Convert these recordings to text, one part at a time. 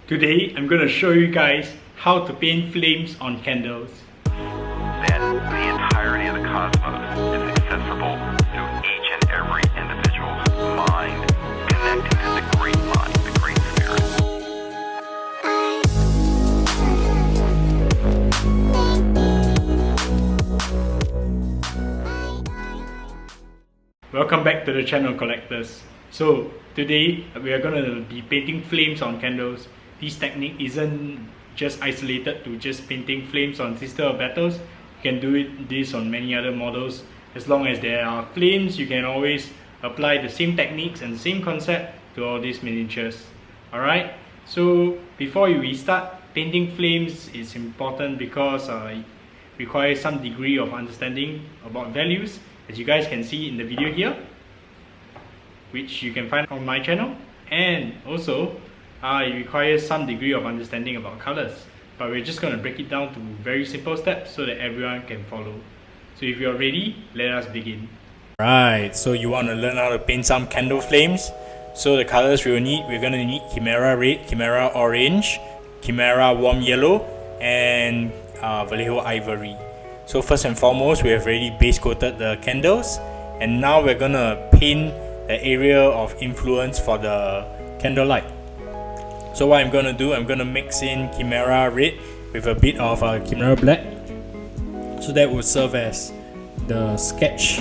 Today I'm going to show you guys how to paint flames on candles. That the entirety of the cosmos is accessible through each and every individual's mind, connecting to the great mind, the great spirit. Welcome back to the channel, collectors. So today we are going to be painting flames on candles. This technique isn't just isolated to just painting flames on Sister of Battles. You can do this on many other models. As long as there are flames, you can always apply the same techniques and same concept to all these miniatures. Alright, so before we start, painting flames is important because it requires some degree of understanding about values, as you guys can see in the video here, which you can find on my channel, and also it requires some degree of understanding about colors, but we're just going to break it down to very simple steps so that everyone can follow. So if you're ready, let us begin. Right, so you want to learn how to paint some candle flames. So the colors we're going to need Chimera Red, Chimera Orange, Chimera Warm Yellow, and Vallejo Ivory. So first and foremost, we have already base coated the candles, and now we're going to paint the area of influence for the candlelight. So what I'm going to do, I'm going to mix in Chimera Red with a bit of Chimera Black. So that will serve as the sketch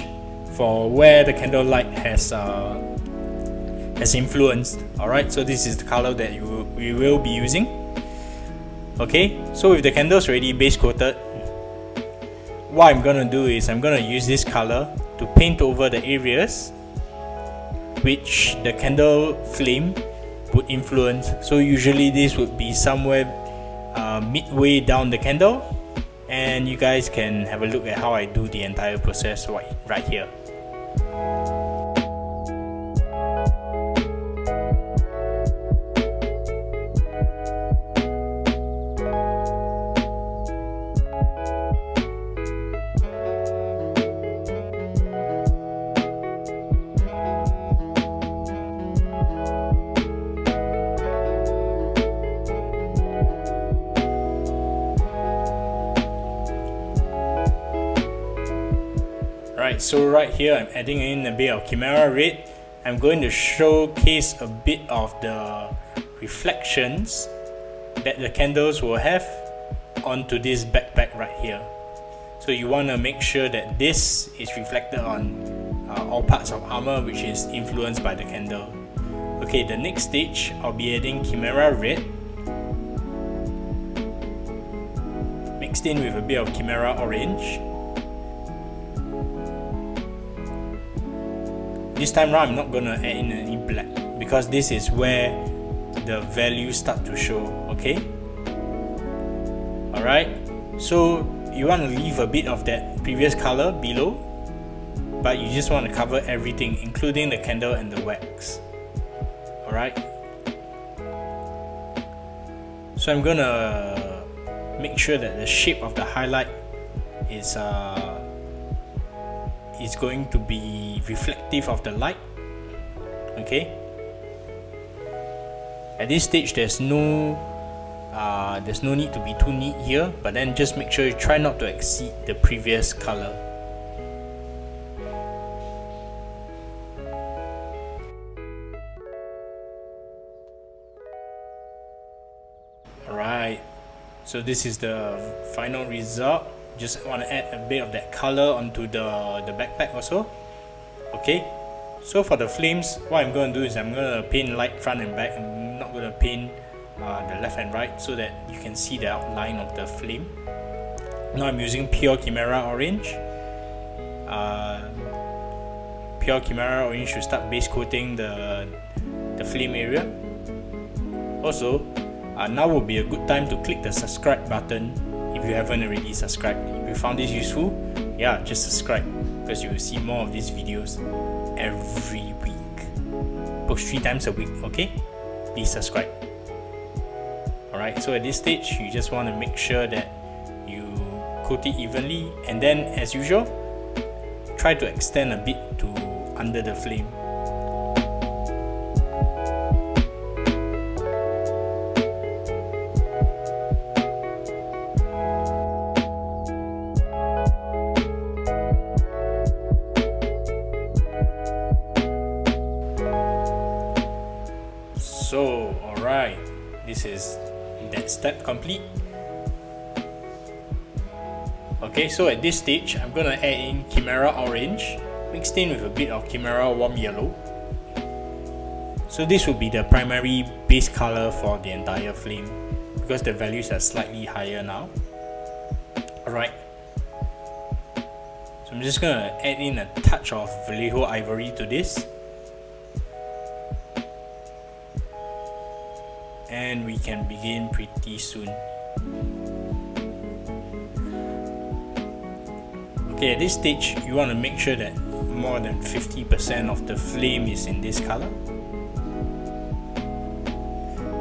for where the candlelight has influenced. Alright, so this is the color that we will be using. Okay, so with the candles already base coated, what I'm going to do is I'm going to use this color to paint over the areas which the candle flame would influence. So usually this would be somewhere midway down the candle, and you guys can have a look at how I do the entire process right here. Right, so right here I'm adding in a bit of Chimera Red. I'm going to showcase a bit of the reflections that the candles will have onto this backpack right here. So you want to make sure that this is reflected on all parts of armor which is influenced by the candle. Okay, the next stage I'll be adding Chimera Red mixed in with a bit of Chimera Orange. This time around I'm not going to add in any black because this is where the values start to show, okay? Alright, so you want to leave a bit of that previous color below, but you just want to cover everything including the candle and the wax. Alright, so I'm going to make sure that the shape of the highlight is going to be reflective of the light. Okay, at this stage there's no need to be too neat here, but then just make sure you try not to exceed the previous color. Alright, so this is the final result. Just want to add a bit of that color onto the backpack also. Okay, so for the flames, what I'm going to do is I'm going to paint light front and back. I'm not going to paint the left and right so that you can see the outline of the flame. Now I'm using pure Chimera Orange. Pure Chimera Orange to start base coating the flame area. Also, now will be a good time to click the subscribe button if you haven't already subscribed. If you found this useful, yeah, just subscribe because you will see more of these videos every week. Post 3 times a week, okay? Please subscribe. Alright, so at this stage, you just want to make sure that you coat it evenly, and then as usual, try to extend a bit to under the flame. this is that step complete. Okay, so at this stage I'm gonna add in Chimera Orange mixed in with a bit of Chimera Warm Yellow. So this will be the primary base color for the entire flame because the values are slightly higher now. Alright, so I'm just gonna add in a touch of Vallejo Ivory to this, and we can begin pretty soon. Okay, at this stage you want to make sure that more than 50% of the flame is in this color.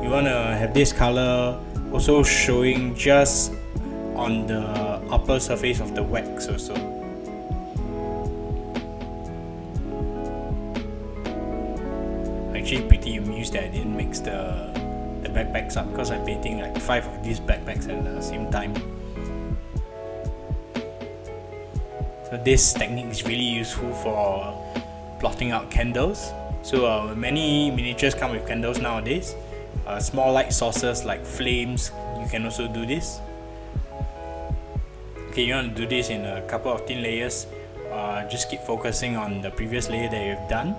You want to have this color also showing just on the upper surface of the wax also. Actually pretty amused that I didn't mix the backpacks up because I'm painting like 5 of these backpacks at the same time. So this technique is really useful for plotting out candles. So many miniatures come with candles nowadays. Small light sources like flames, you can also do this. Okay, you want to do this in a couple of thin layers. Just keep focusing on the previous layer that you've done.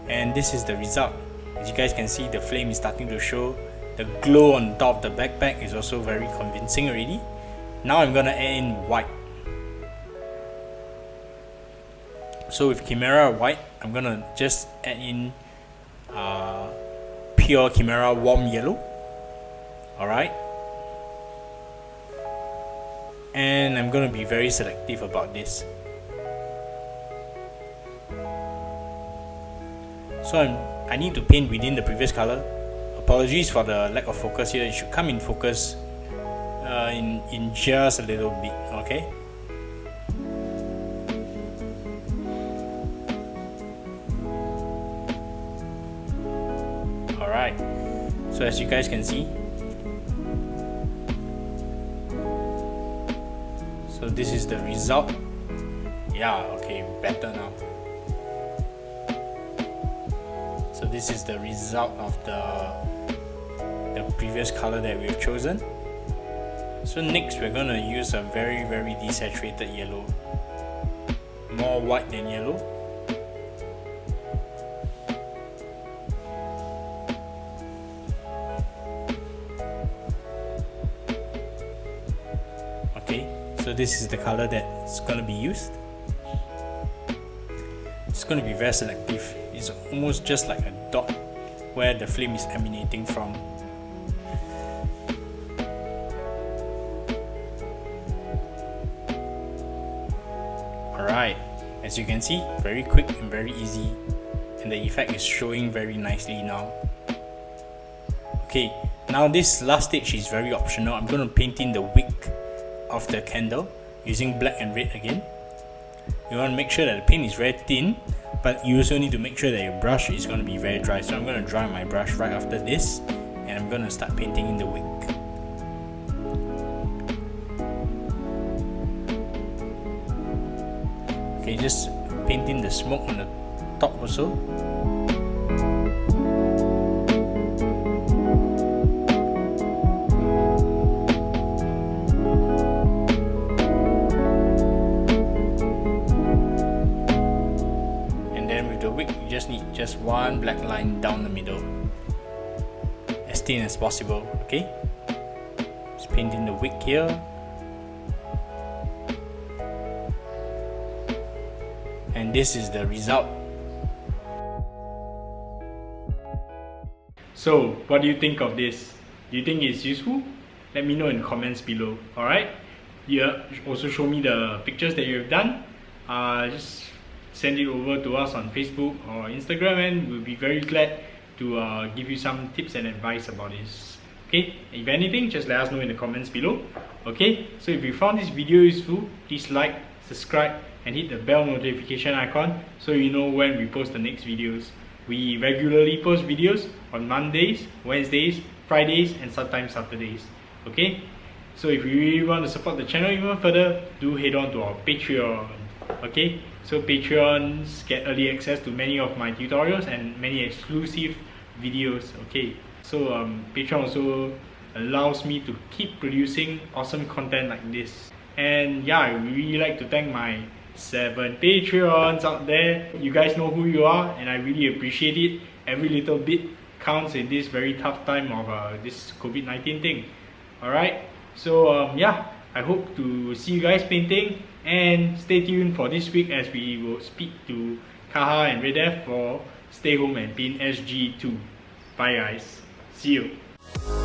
And this is the result. As you guys can see, the flame is starting to show. The glow on top of the backpack is also very convincing already. Now I'm gonna add in white. So with Chimera White, I'm gonna just add in pure Chimera Warm Yellow. Alright. And I'm gonna be very selective about this. So I need to paint within the previous color. Apologies for the lack of focus here. It should come in focus in just a little bit. Okay. Alright, so as you guys can see, so this is the result. Yeah, okay, better now. So this is the result of the previous color that we've chosen. So next we're gonna use a very desaturated yellow, more white than yellow. So this is the color that's going to be used. It's going to be very selective. It's almost just like a dot where the flame is emanating from. Alright, as you can see, very quick and very easy, and the effect is showing very nicely now. Okay, now this last stage is very optional. I'm going to paint in the wick of the candle using black and red again. You want to make sure that the paint is very thin, but you also need to make sure that your brush is going to be very dry. So I'm going to dry my brush right after this, and I'm going to start painting in the wick. Okay, just paint in the smoke on the top also. Just one black line down the middle, as thin as possible. Okay, just paint in the wick here. And this is the result. So what do you think of this? Do you think it's useful? Let me know in the comments below. Alright, yeah, also show me the pictures that you've done. Just send it over to us on Facebook or Instagram, and we'll be very glad to give you some tips and advice about this. Okay, if anything, just let us know in the comments below. Okay, so if you found this video useful, please like, subscribe, and hit the bell notification icon so you know when we post the next videos. We regularly post videos on Mondays, Wednesdays, Fridays, and sometimes Saturdays. Okay, so if you really want to support the channel even further, do head on to our Patreon. Okay, so Patreons get early access to many of my tutorials and many exclusive videos. Okay, So Patreon also allows me to keep producing awesome content like this. And yeah, I really like to thank my 7 Patreons out there. You guys know who you are, and I really appreciate it. Every little bit counts in this very tough time of this COVID-19 thing. Alright, so yeah, I hope to see you guys painting, and stay tuned for this week as we will speak to Kaha and Redef for Stay Home and Paint SG2. Bye guys, see you.